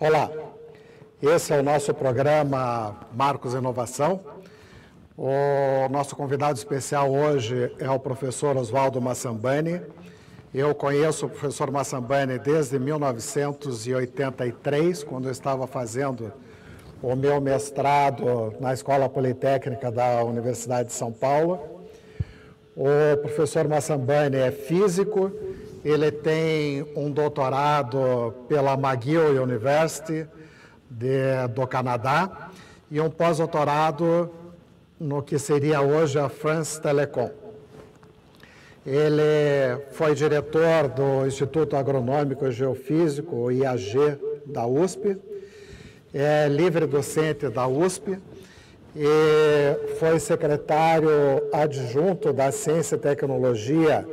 Olá, esse é o nosso programa Marcos Inovação. O nosso convidado especial hoje é o professor Oswaldo Massambani. Eu conheço o professor Massambani desde 1983, quando eu estava fazendo o meu mestrado na Escola Politécnica da Universidade de São Paulo. O professor Massambani é físico, ele tem um doutorado pela McGill University do Canadá e um pós-doutorado no que seria hoje a France Telecom. Ele foi diretor do Instituto Agronômico e Geofísico, o IAG, da USP, é livre docente da USP e foi secretário adjunto da Ciência e Tecnologia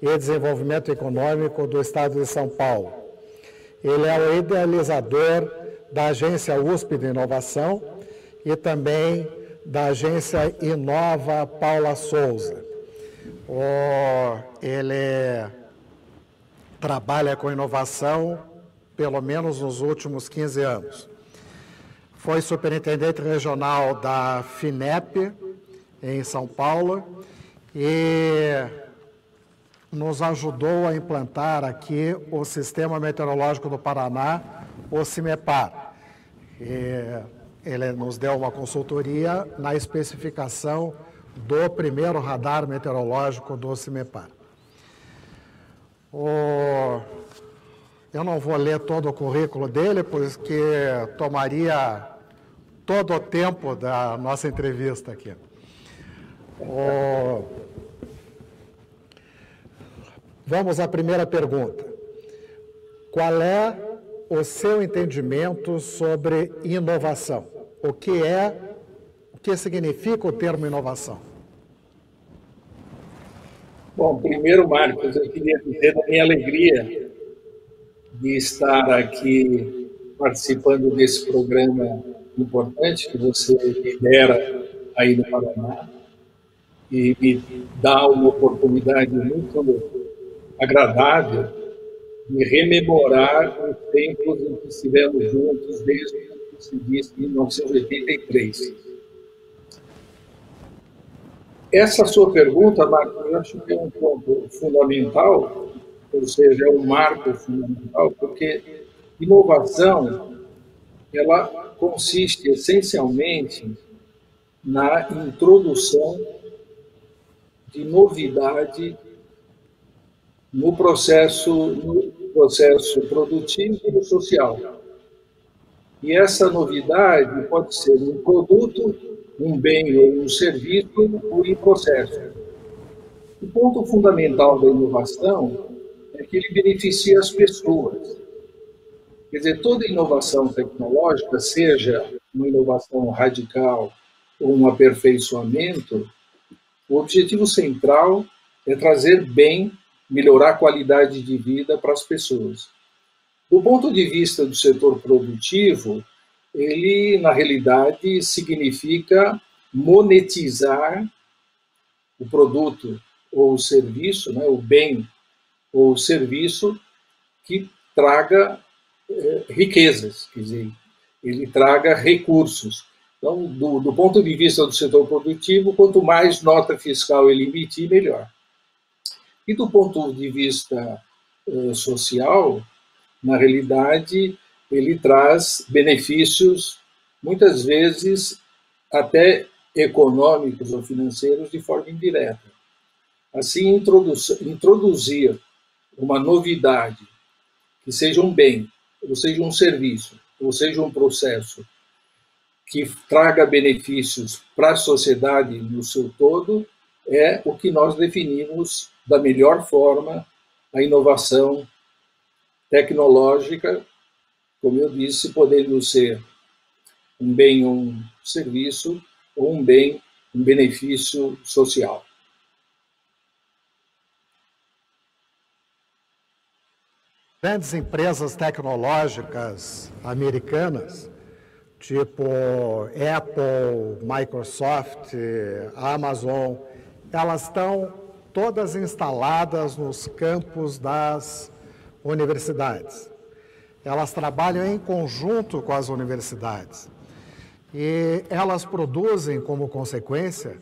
e Desenvolvimento Econômico do Estado de São Paulo. Ele é o idealizador da Agência USP de Inovação e também da Agência Inova Paula Souza. Ele trabalha com inovação pelo menos nos últimos 15 anos. Foi superintendente regional da FINEP, em São Paulo, e nos ajudou a implantar aqui o Sistema Meteorológico do Paraná, o CIMEPAR. Ele nos deu uma consultoria na especificação do primeiro radar meteorológico do CIMEPAR. Eu não vou ler todo o currículo dele, porque tomaria todo o tempo da nossa entrevista aqui. Vamos à primeira pergunta. Qual é o seu entendimento sobre inovação? O que significa o termo inovação? Bom, primeiro, Marcos, eu queria dizer da minha alegria de estar aqui participando desse programa importante que você lidera aí no Paraná e me dá uma oportunidade muito agradável de rememorar os tempos em que estivemos juntos desde, como se disse, 1983. Essa sua pergunta, Marcos, eu acho que é um ponto fundamental, ou seja, é um marco fundamental, porque inovação, ela consiste essencialmente na introdução de novidade no processo produtivo e no social. E essa novidade pode ser um produto, um bem ou um serviço ou em processo. O ponto fundamental da inovação é que ele beneficia as pessoas. Quer dizer, toda inovação tecnológica, seja uma inovação radical ou um aperfeiçoamento, o objetivo central é trazer bem, melhorar a qualidade de vida para as pessoas. Do ponto de vista do setor produtivo, ele, na realidade, significa monetizar o produto ou o serviço, né, o bem ou o serviço que traga riquezas, quer dizer, ele traga recursos. Então, do ponto de vista do setor produtivo, quanto mais nota fiscal ele emitir, melhor. E do ponto de vista social, na realidade, ele traz benefícios, muitas vezes, até econômicos ou financeiros, de forma indireta. Assim, introduzir uma novidade, que seja um bem, ou seja um serviço, ou seja um processo, que traga benefícios para a sociedade no seu todo, é o que nós definimos da melhor forma a inovação tecnológica, como eu disse, podendo ser um bem ou um serviço, ou um bem, um benefício social. Grandes empresas tecnológicas americanas, tipo Apple, Microsoft, Amazon, elas estão todas instaladas nos campos das universidades. elas trabalham em conjunto com as universidades e elas produzem, como consequência,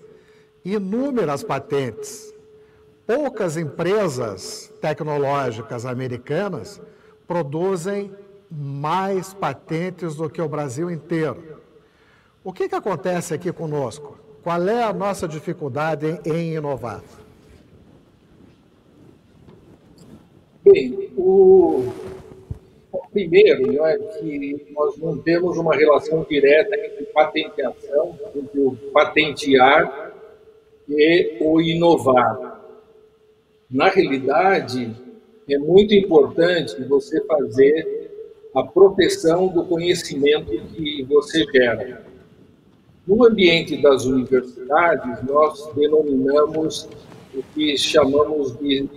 inúmeras patentes. Poucas empresas tecnológicas americanas produzem mais patentes do que o Brasil inteiro. O que acontece aqui conosco? Qual é a nossa dificuldade em inovar? Bem, o primeiro é que nós não temos uma relação direta entre patenteação, entre o patentear e o inovar. Na realidade, é muito importante você fazer a proteção do conhecimento que você gera. No ambiente das universidades, nós denominamos o que chamamos de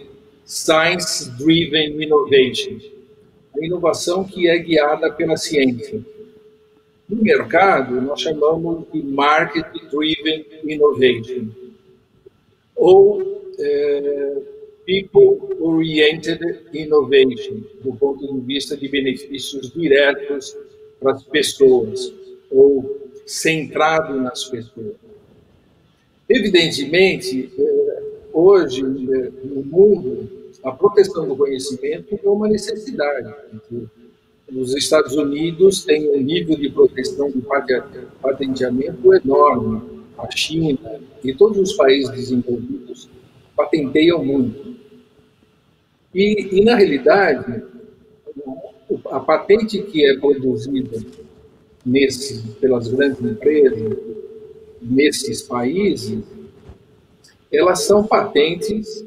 Science-Driven Innovation, a inovação que é guiada pela ciência. No mercado, nós chamamos de Market-Driven Innovation, ou People-Oriented Innovation, do ponto de vista de benefícios diretos para as pessoas, ou centrado nas pessoas. Evidentemente, hoje, no mundo, a proteção do conhecimento é uma necessidade. Os Estados Unidos têm um nível de proteção de patenteamento enorme. A China e todos os países desenvolvidos patenteiam muito. E na realidade, a patente que é produzida pelas grandes empresas, nesses países, elas são patentes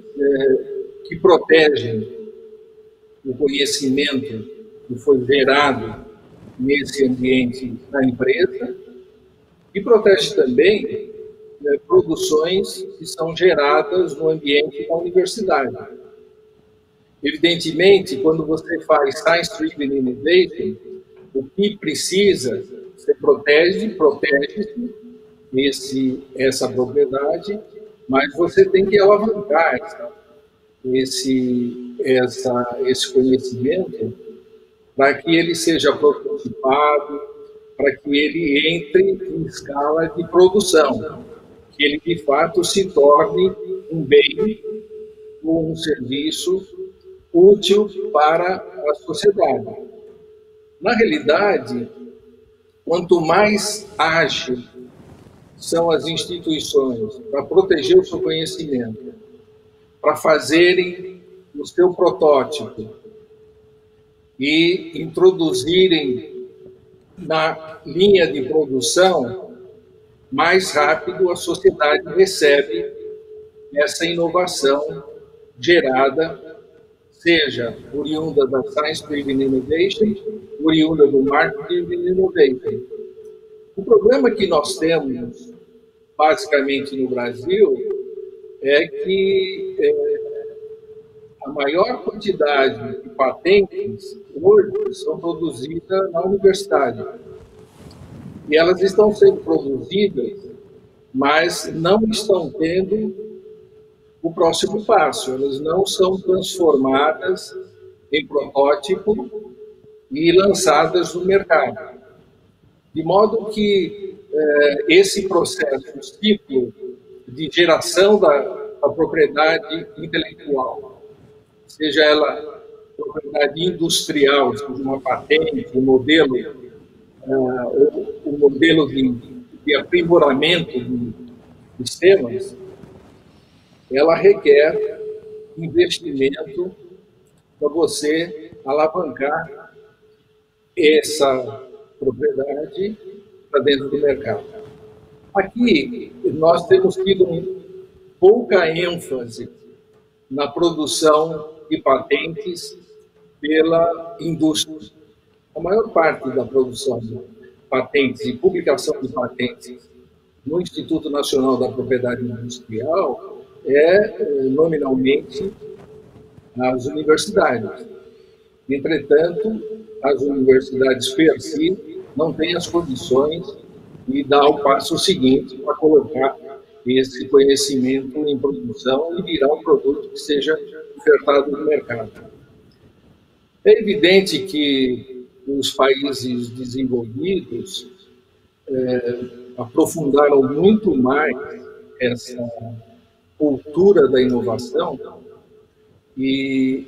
que protegem o conhecimento que foi gerado nesse ambiente da empresa e protege também produções que são geradas no ambiente da universidade. Evidentemente, quando você faz Science-Driven Innovation, o que precisa, você protege essa propriedade, mas você tem que alavancar esse conhecimento para que ele seja prototipado, para que ele entre em escala de produção, que ele, de fato, se torne um bem ou um serviço útil para a sociedade. Na realidade, quanto mais ágil são as instituições para proteger o seu conhecimento, para fazerem o seu protótipo e introduzirem na linha de produção, mais rápido a sociedade recebe essa inovação gerada, seja oriunda da Science-Driven Innovation, oriunda do Market-Driven Innovation. O problema que nós temos, basicamente no Brasil, é que a maior quantidade de patentes hoje são produzidas na universidade. E elas estão sendo produzidas, mas não estão tendo o próximo passo. Elas não são transformadas em protótipo e lançadas no mercado. De modo que esse processo, o ciclo de geração da propriedade intelectual, seja ela propriedade industrial, seja uma patente, um modelo de aprimoramento de sistemas, ela requer investimento para você alavancar essa propriedade para dentro do mercado. Aqui, nós temos tido pouca ênfase na produção de patentes pela indústria. A maior parte da produção de patentes e publicação de patentes no Instituto Nacional da Propriedade Industrial é, nominalmente, as universidades. Entretanto, as universidades per si não têm as condições de dar o passo seguinte para colocar esse conhecimento em produção e virar um produto que seja ofertado no mercado. É evidente que os países desenvolvidos aprofundaram muito mais essa cultura da inovação e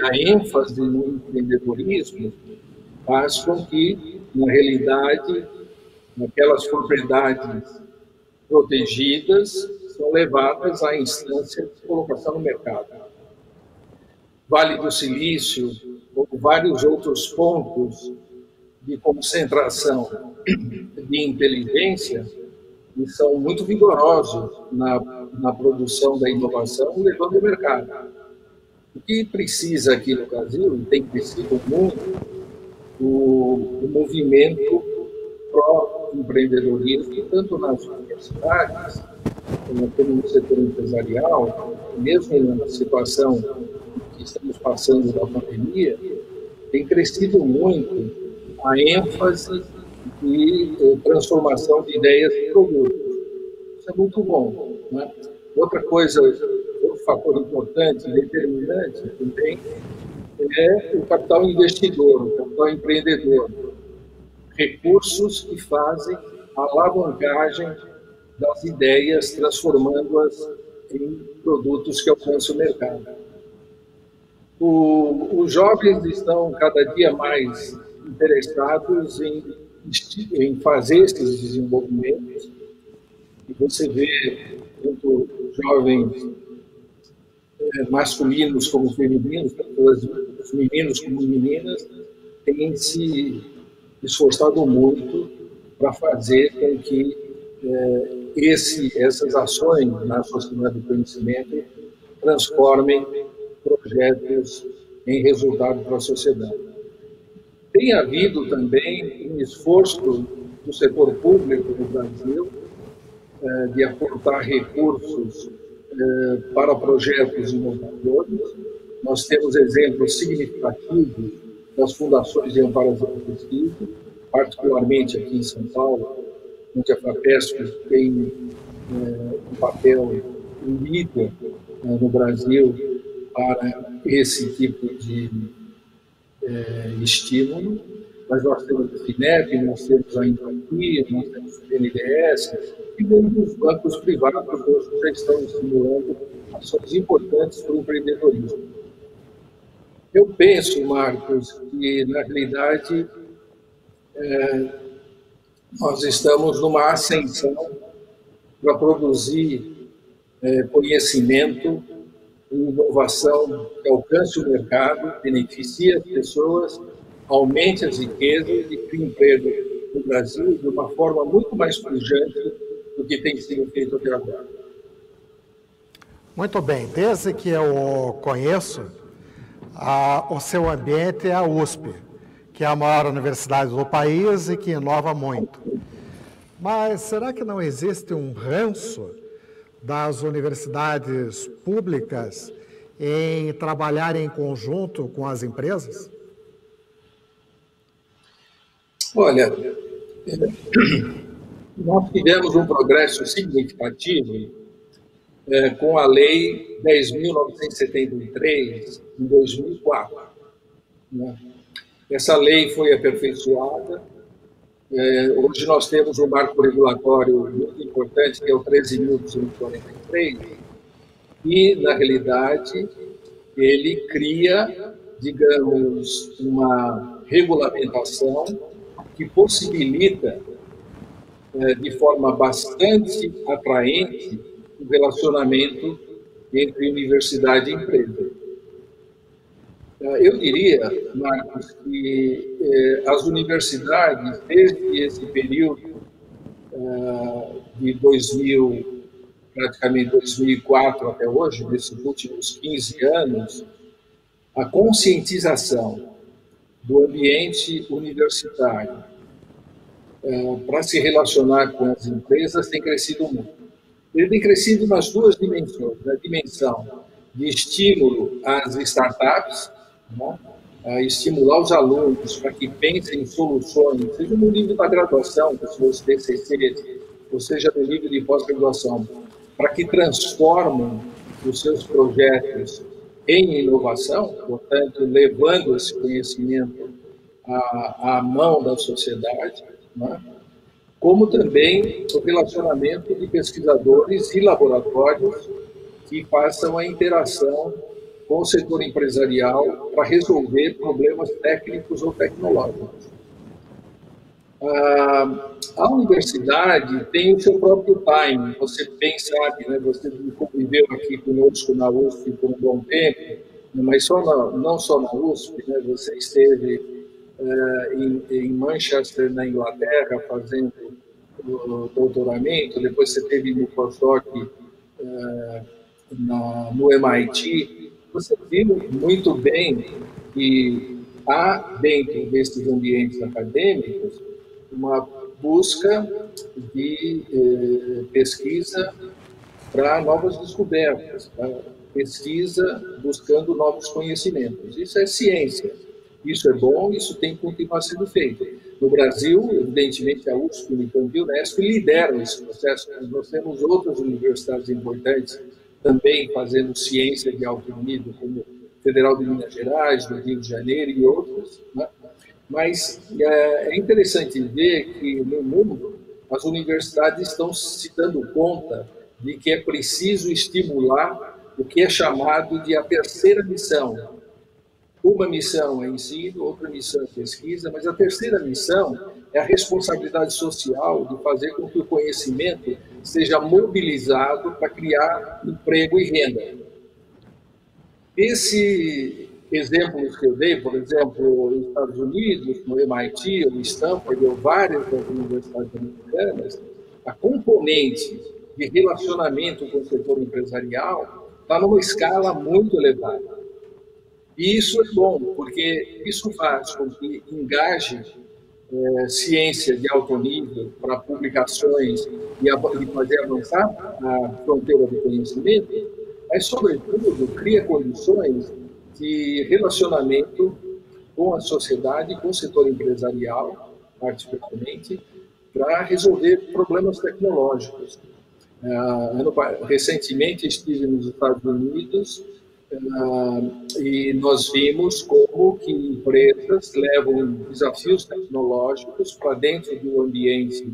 a ênfase no empreendedorismo faz com que, na realidade, aquelas propriedades protegidas são levadas à instância de colocação no mercado. Vale do Silício, ou vários outros pontos de concentração de inteligência, que são muito vigorosos na produção da inovação, levando ao mercado. O que precisa aqui no Brasil, e tem crescido muito, o movimento pró-empreendedorismo, tanto nas universidades, como no setor empresarial, mesmo na situação que estamos passando da pandemia, tem crescido muito a ênfase de transformação de ideias em produtos. Isso é muito bom, né? Outra coisa, outro fator importante, determinante também, é o capital investidor, o capital empreendedor. Recursos que fazem a alavancagem das ideias, transformando-as em produtos que alcançam o mercado. Os jovens estão cada dia mais interessados em fazer esses desenvolvimentos. E você vê tanto jovens masculinos como femininos, tanto os meninos como meninas, têm se esforçado muito para fazer com que essas ações na sociedade do conhecimento transformem projetos em resultado para a sociedade. Tem havido também um esforço do setor público no Brasil de aportar recursos para projetos inovadores. Nós temos exemplos significativos das fundações de amparo à pesquisa, particularmente aqui em São Paulo, onde a FAPESP tem um papel líder no Brasil para esse tipo de estímulo. Mas nós temos o FINEP, nós temos a Empatia, nós temos o BNDES, e muitos bancos privados já estão estimulando ações importantes para o empreendedorismo. Eu penso, Marcos, que, na realidade, nós estamos numa ascensão para produzir conhecimento e inovação que alcance o mercado, beneficie as pessoas, aumente as riquezas e crie emprego no Brasil de uma forma muito mais pujante do que tem sido feito até agora. Muito bem. Desde que eu conheço, o seu ambiente é a USP, que é a maior universidade do país e que inova muito. Mas será que não existe um ranço das universidades públicas em trabalhar em conjunto com as empresas? Olha, nós tivemos um progresso significativo com a Lei 10.973, em 2004. Né? Essa lei foi aperfeiçoada. Hoje nós temos um marco regulatório muito importante, que é o 13.243, e, na realidade, ele cria, digamos, uma regulamentação que possibilita, de forma bastante atraente, o relacionamento entre universidade e empresa. Eu diria, Marcos, que as universidades, desde esse período de 2000, praticamente 2004 até hoje, nesses últimos 15 anos, a conscientização do ambiente universitário para se relacionar com as empresas tem crescido muito. Ele tem crescido nas duas dimensões, na dimensão de estímulo às startups, né? Estimular os alunos para que pensem em soluções, seja no nível da graduação, com seus TCCs, ou seja no nível de pós-graduação, para que transformem os seus projetos em inovação, portanto, levando esse conhecimento à mão da sociedade, né? Como também o relacionamento de pesquisadores e laboratórios que façam a interação com o setor empresarial para resolver problemas técnicos ou tecnológicos. A universidade tem o seu próprio time, você bem sabe, né? Você conviveu aqui conosco na USP por um bom tempo, mas não só na USP, né? Você esteve em Manchester, na Inglaterra, fazendo o doutoramento, depois você esteve no postdoc no MIT. Você viu muito bem que há, dentro desses ambientes acadêmicos, uma busca de pesquisa para novas descobertas, pesquisa buscando novos conhecimentos. Isso é ciência. Isso é bom, isso tem que continuar sendo feito. No Brasil, evidentemente, a USP, Unicamp e a Unesp lideram esse processo. Nós temos outras universidades importantes também fazendo ciência de alto nível, como Federal de Minas Gerais, do Rio de Janeiro e outras, né? Mas é interessante ver que, no mundo, as universidades estão se dando conta de que é preciso estimular o que é chamado de a terceira missão. Uma missão é ensino, outra missão é pesquisa, mas a terceira missão é a responsabilidade social de fazer com que o conhecimento seja mobilizado para criar emprego e renda. Esse exemplos que eu dei, por exemplo, nos Estados Unidos, no MIT, ou Stanford, ou várias das universidades americanas, a componente de relacionamento com o setor empresarial está numa escala muito elevada. E isso é bom, porque isso faz com que engaje ciência de alto nível para publicações e fazer avançar a fronteira do conhecimento, mas, sobretudo, cria condições de relacionamento com a sociedade, com o setor empresarial, particularmente, para resolver problemas tecnológicos. Recentemente estive nos Estados Unidos e nós vimos como que empresas levam desafios tecnológicos para dentro do ambiente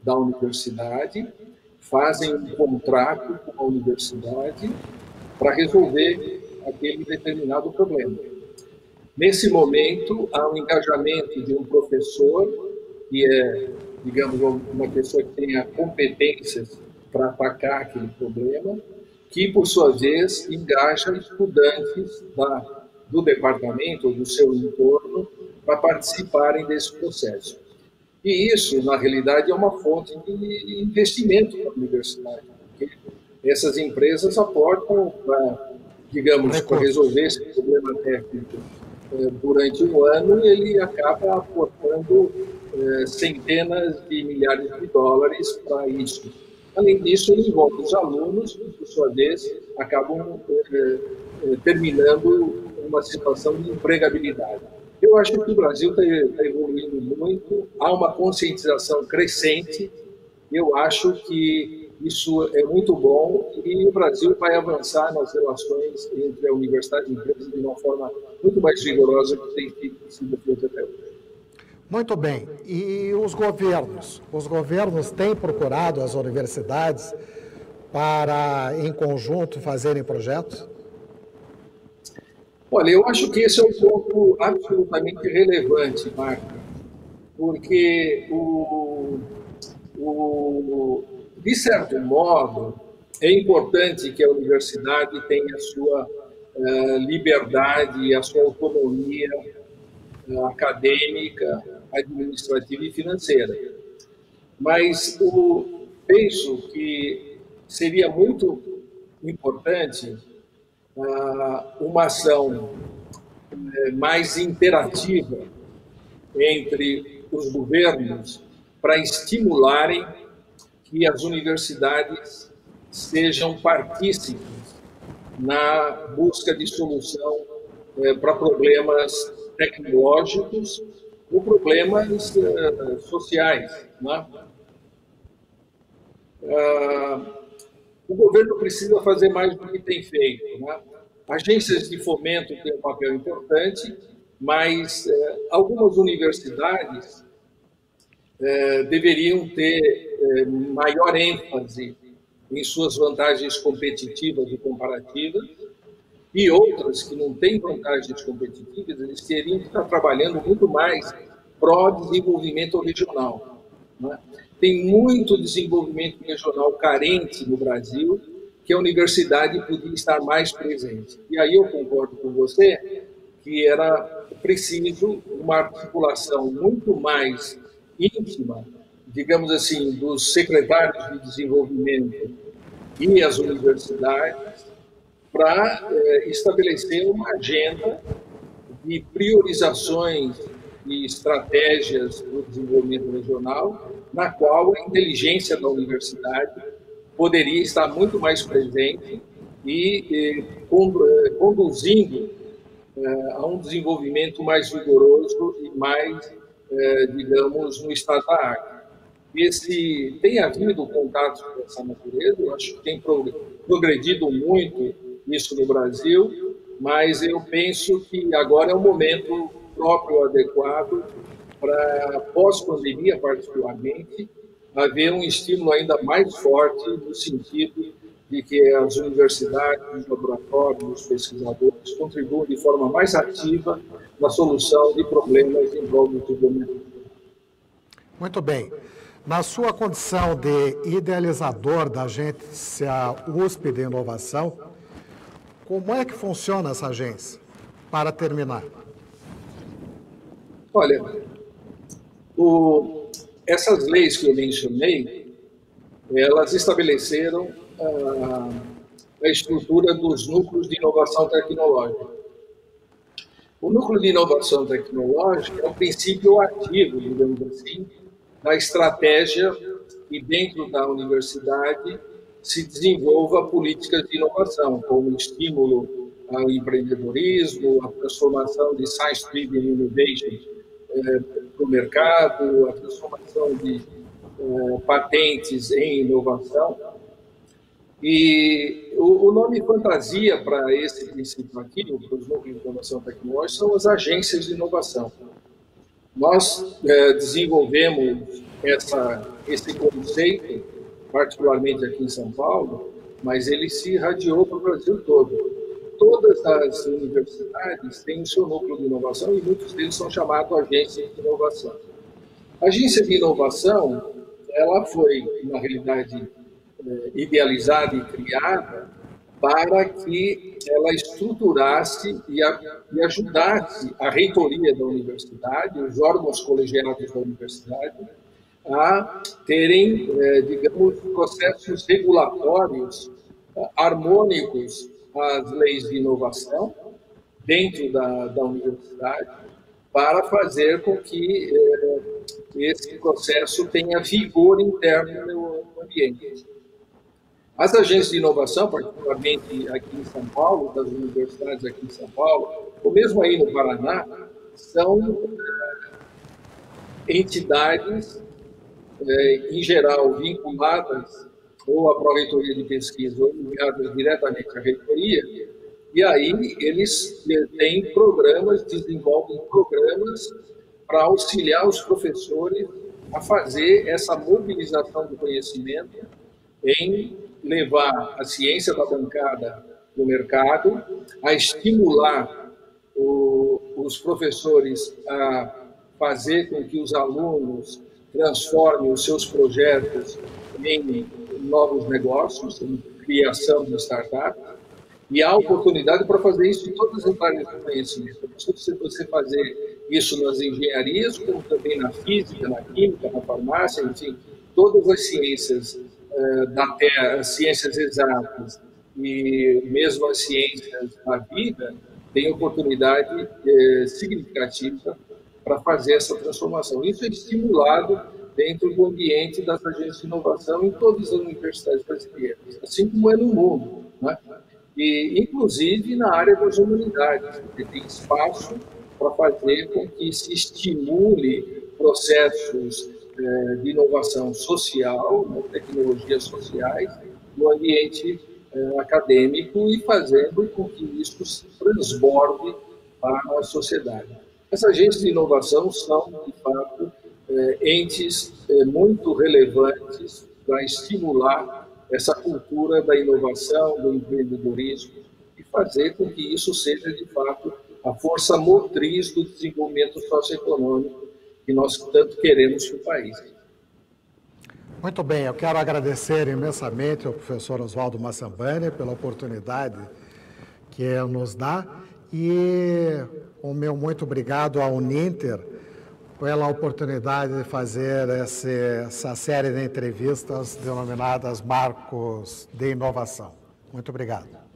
da universidade, fazem um contrato com a universidade para resolver aquele determinado problema. Nesse momento, há um engajamento de um professor, que é, digamos, uma pessoa que tenha competências para atacar aquele problema, que, por sua vez, engaja estudantes do departamento ou do seu entorno para participarem desse processo. E isso, na realidade, é uma fonte de investimento para a universidade, porque essas empresas aportam digamos, para resolver esse problema técnico durante um ano, ele acaba aportando centenas de milhares de dólares para isso. Além disso, ele envolve os alunos, que, por sua vez, acabam terminando uma situação de empregabilidade. Eu acho que o Brasil está evoluindo muito, há uma conscientização crescente, eu acho que isso é muito bom e o Brasil vai avançar nas relações entre a universidade e a empresa de uma forma muito mais rigorosa do que tem sido feito até hoje. Muito bem. E os governos? Os governos têm procurado as universidades para, em conjunto, fazerem projetos? Olha, eu acho que esse é um ponto absolutamente relevante, Marco, porque, de certo modo, é importante que a universidade tenha a sua liberdade, a sua autonomia acadêmica, administrativa e financeira. Mas penso que seria muito importante uma ação mais interativa entre os governos para estimularem que as universidades sejam partícipes na busca de solução para problemas tecnológicos ou problemas sociais, né? O governo precisa fazer mais do que tem feito, né? Agências de fomento têm um papel importante, mas algumas universidades deveriam ter maior ênfase em suas vantagens competitivas e comparativas, e outras que não têm vantagens competitivas, eles teriam que estar trabalhando muito mais pró-desenvolvimento regional, né? Tem muito desenvolvimento regional carente no Brasil, que a universidade podia estar mais presente. E aí eu concordo com você que era preciso uma articulação muito mais íntima, digamos assim, dos secretários de desenvolvimento e as universidades, para estabelecer uma agenda de priorizações e estratégias do desenvolvimento regional, na qual a inteligência da universidade poderia estar muito mais presente e conduzindo a um desenvolvimento mais vigoroso e mais, digamos, no estado da arte. Tem havido contatos dessa natureza, eu acho que tem progredido muito isso no Brasil, mas eu penso que agora é o momento próprio, adequado, para, pós-pandemia particularmente, haver um estímulo ainda mais forte no sentido de que as universidades, os laboratórios, os pesquisadores contribuam de forma mais ativa na solução de problemas em prol do desenvolvimento. Muito bem. Na sua condição de idealizador da agência USP de Inovação, como é que funciona essa agência? Para terminar. Olha, essas leis que eu mencionei, elas estabeleceram a estrutura dos núcleos de inovação tecnológica. O núcleo de inovação tecnológica é o princípio ativo, digamos assim, da estratégia que dentro da universidade se desenvolva políticas de inovação, como estímulo ao empreendedorismo, a transformação de science-driven innovation para o mercado, a transformação de patentes em inovação. E o nome fantasia para esse princípio aqui, para os núcleos de inovação tecnológica, são as agências de inovação. Nós desenvolvemos esse conceito, particularmente aqui em São Paulo, mas ele se irradiou para o Brasil todo. Todas as universidades têm o seu núcleo de inovação e muitos deles são chamados agências de inovação. A agência de inovação, ela foi, na realidade, idealizada e criada para que ela estruturasse e ajudasse a reitoria da universidade, os órgãos colegiados da universidade, a terem, digamos, processos regulatórios harmônicos às leis de inovação dentro da universidade, para fazer com que esse processo tenha vigor interno no ambiente. As agências de inovação, particularmente aqui em São Paulo, das universidades aqui em São Paulo, ou mesmo aí no Paraná, são entidades, em geral, vinculadas ou à Pró-Reitoria de Pesquisa ou ligadas diretamente à reitoria, e aí eles têm programas, desenvolvem programas para auxiliar os professores a fazer essa mobilização do conhecimento em levar a ciência da bancada no mercado, a estimular os professores a fazer com que os alunos transformem os seus projetos em novos negócios, em criação de startups, e há oportunidade para fazer isso em todas as áreas do conhecimento. Se você fazer isso nas engenharias, como também na física, na química, na farmácia, enfim, todas as ciências da Terra, as ciências exatas e mesmo as ciências da vida têm oportunidade significativa para fazer essa transformação. Isso é estimulado dentro do ambiente das agências de inovação em todas as universidades brasileiras, assim como é no mundo, né? E, inclusive, na área das humanidades, porque tem espaço para fazer com que se estimule processos de inovação social, tecnologias sociais, no ambiente acadêmico e fazendo com que isso se transborde para a sociedade. As agências de inovação são, de fato, entes muito relevantes para estimular essa cultura da inovação, do empreendedorismo e fazer com que isso seja, de fato, a força motriz do desenvolvimento socioeconômico que nós tanto queremos para o país. Muito bem, eu quero agradecer imensamente ao professor Oswaldo Massambani pela oportunidade que ele nos dá e o meu muito obrigado ao Uninter pela oportunidade de fazer essa série de entrevistas denominadas Marcos de Inovação. Muito obrigado.